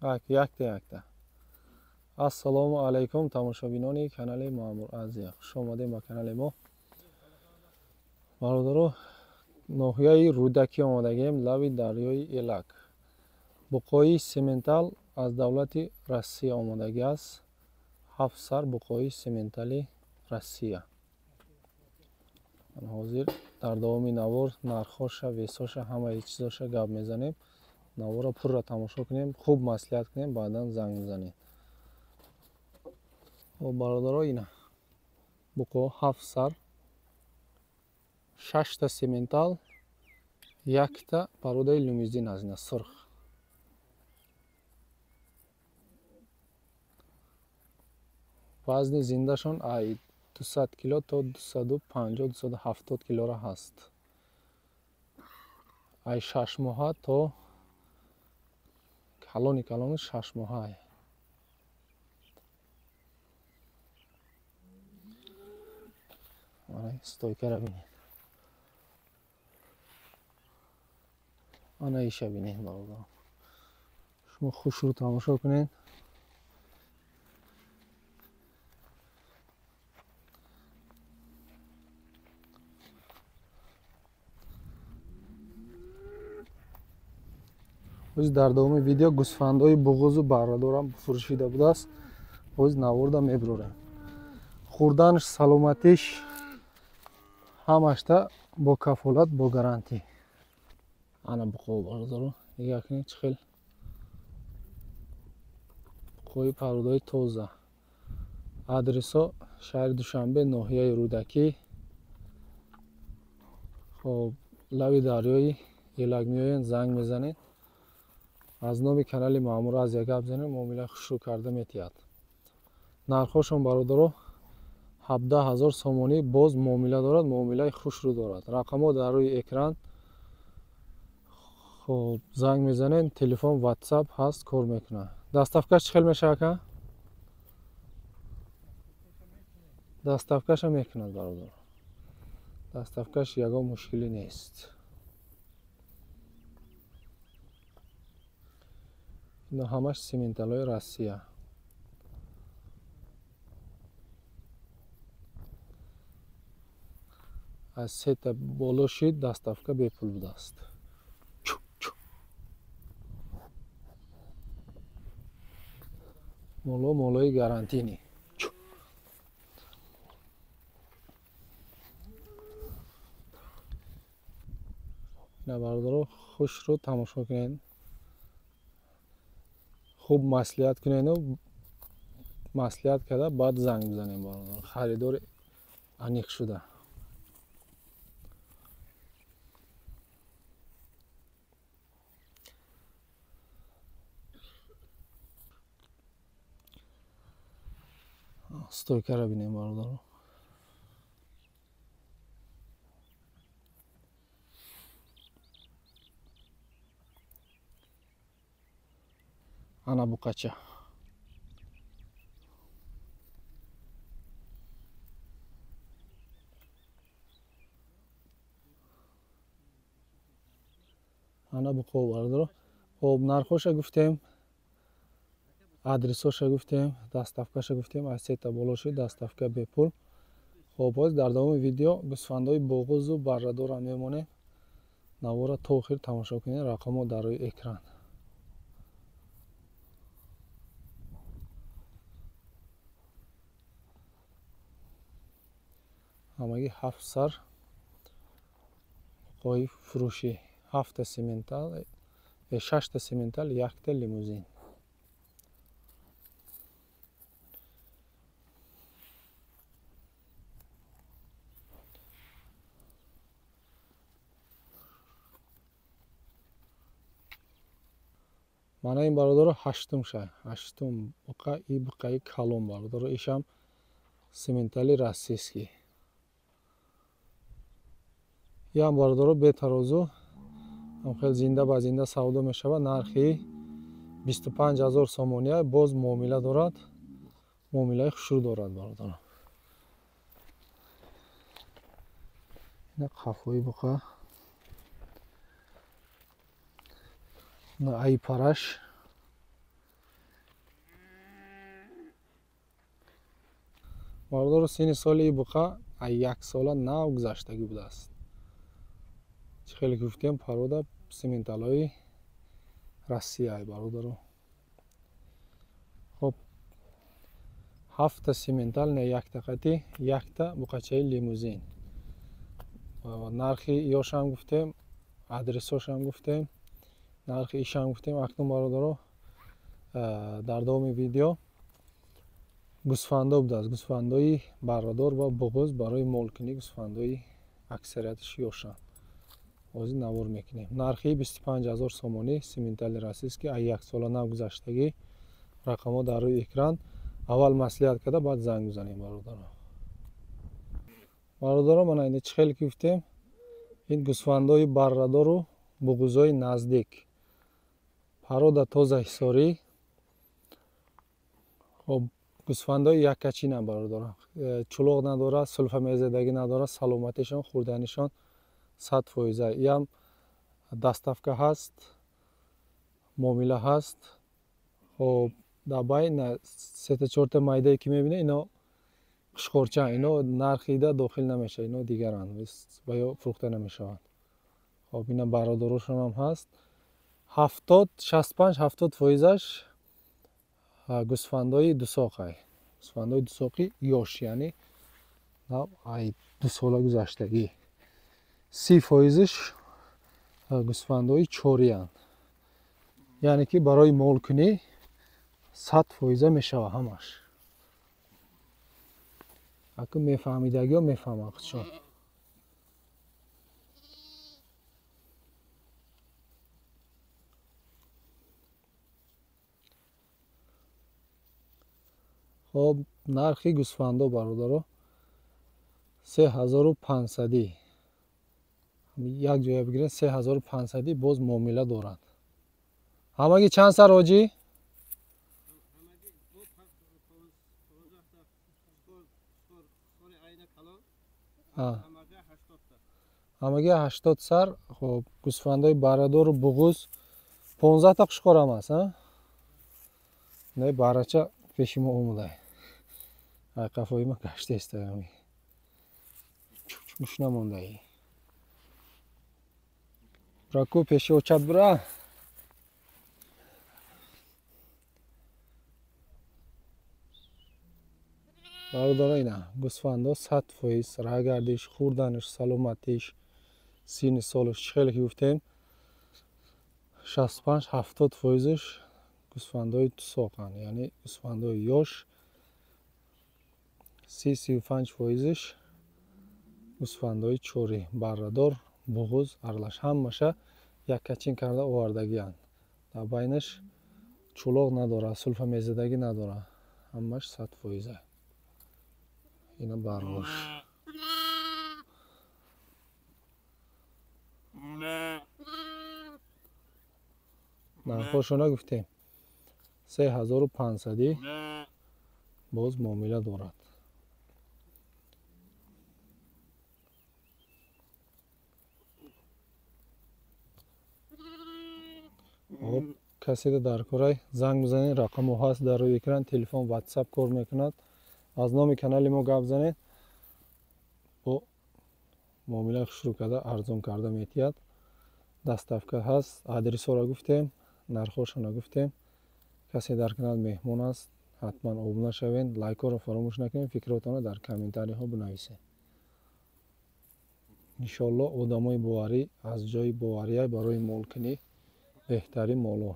якта. Ассалому алайкум тамошобинони канали Маъмур Азия. Хуш омадед ба канали мо. Бародаро, ноҳияи Рӯдакӣ омадагем, лави дарёи Элак. Буқои сементал аз давлати Россия омадаги аст. 7 сар буқои сементали Россия. ҳозир дар давоми навор нархоша, весоша, ҳамаи чизоша гап мезанем. Навора пурра тамошо кунем, хуб маслиҳат кунем, баъдан занг мезанем. бародаро, ина буқо 7 сар, 6 та сементал, 1 та пародаи лимузин аст, ина сурх. вазни зиндашон ай 200 кило то 250-270 килора ҳаст. ай 6 моҳа то калони 6 моҳа. стойкара бинед. ана иша бинед бародаро. шумо хушрӯ тамошо кунед. ҳозир дар давоми видео гӯсфандҳои буғузу баррадорам фурӯшида будааст. ҳозир наворда мебурем. хурданаш, саломатиш ҳамашта бо кафолат, бо гарантӣ. ана буқо бародаро, нигоҳ кунед чӣ хел буқои пародаи тоза. адресо шаҳри Душанбе, ноҳияи Рӯдакӣ. хоб лави дарёи Элак меоянд, занг мезанед. аз номи канали Маъмур Азия гап занед, муомилаи хушрӯ карда метиҳад. нархошон бародаро 17 000 сомонӣ, боз муомила дорад, муомилаи хушрӯ дорад. рақамҳо дар рӯи экран. хоб занг мезанед, телефон, ватсап ҳаст, кор мекунад. доставкаш чӣ хел мешавад ка? доставкаша мекунад бародаро. доставкаш ягон мушкилӣ нест. ино ҳамаш сементалои Россия. аз 3 та боло шид доставка бепул будааст. молои гарантини. ина бародаро, хушрӯ тамошо кунед. хуб маслиҳат кунеду маслиҳат карда баъд занг бизанем бародаро. харидори аниқшуда. стойкара бинем бародаро. ана буқача. ана буқо бародаро. хоб нархоша гуфтем, адресоша гуфтем, доставкаша гуфтем. аз 3 та боло шид доставка бепул. хоб ҳоз дар давоми видео гӯсфандҳои буғузу баррадорам мемонем. навора то охир тамошо кунед. рақамҳо дар рӯи экран. ҳамагӣ 7 сар буқои фурӯшӣ. 7 та сементал, 6 та сементал, 1 та лимузин. мана ин бародаро 8-ум шай. 8-ум буқа, и буқаи калон бародаро. ишам сементали российский. ям бародаро бетарозу хел зинда ба зинда савдо мешавад. нархи 25 000 сомония. боз муомила дорад, муомилаи хушрӯ дорад бародаро. ина қафои буқа. ина ай параш. бародаро синни соли и буқа 1 сола нав гузаштагӣ будааст. чӣ хеле гуфтем порода сименталҳои Россияи бародаро. хоб 7 симентал не 1 қати 1 буқачаи лимузин. нархи ёшам гуфтем, адресошам гуфтем, нархи ишам гуфтем. акнун бародаро дар давоми видео гӯсфандо будааст, гӯсфандои баррадор ва буғуз барои молкунӣ гӯсфандои аксарияташ ёшанд. ҳозир навор мекунем. нархи 25 000 сомонӣ симентали российский 1 сола нав гузаштагӣ. рақамҳо дар рӯи экран. аввал маслиҳат карда баъд занг бизанем бародаро. бародаро мана инда чӣ хеле гуфтем ин гӯсфандои баррадору буғузои наздик. парода тоза ҳисорӣ. хоб гӯсфандои яккачинам бародаро. чулоғ надорад, сулфамезедагӣ надорад, саломатишон, хурданишон 100%. иам даставка ҳаст, муомила ҳаст. хоб дар байн 3-4 майдае ки мебинед ино қушқорчаанд, ино нархида дохил намешавад, ино дигаранд ва ё фурӯхта намешаванд. хоб ина баррадорошонам ҳаст. 65-70%аш гӯсфандои дусоқай. гӯсфандои дусоқи ёш, яъне ай 2 сола гузаштагӣ. 30%аш гӯсфандои чориянд. яъне ки барои молкунӣ 100% мешавад ҳамаш. аку мефаҳмидагиҳо мефаҳманд худшон. хоб нархи гӯсфандо бародаро 3500. як ҷоя бигиред 3500 боз муомила дорад. ҳамагӣ чанд сар ҳоҷӣ? ҳамагӣ 80 сар. хоб гӯсфандои баррадору буғуз 15 та қушқорам аст. не барача пеши мо омадай. ай қафои ма гаштаистаями гӯш намондаи. раку пеши очат бура. бародаро ина гӯсфандо 100% рагардиш, хурданиш, саломатиш, синни солиш чӣ хеле ки гуфтем 65-70%аш гӯсфандои тусоқанд, яъне гӯсфандои ёш. 30-35%аш гӯсфандои чорӣ, баррадор, буғуз, арлаш ҳамаша яккачин карда овардагианд. дар байнаш чулоғ надорад, сулфамезедагӣ надорад. ҳамаш 100%. ина баргош. нархошона гуфтем 3500 боз муомила дорад. хоб каседа дар корай занг бизанед, рақамҳо ҳаст дар рӯи экран, телефон ватсап кор мекунад. аз номи канали мо гап занед, бо муомилаи хушрӯ карда арзон карда метиҳад. даставка ҳаст, адресҳоро гуфтем, нархошона гуфтем. касе дар канал меҳмон аст, ҳатман обуна шавед, лайкҳоро фаромӯш накунед, фикротонро дар комментариҳо бинависед. иншоалло одамои боварӣ аз ҷои бовария барои молкунӣ беҳтарин моло.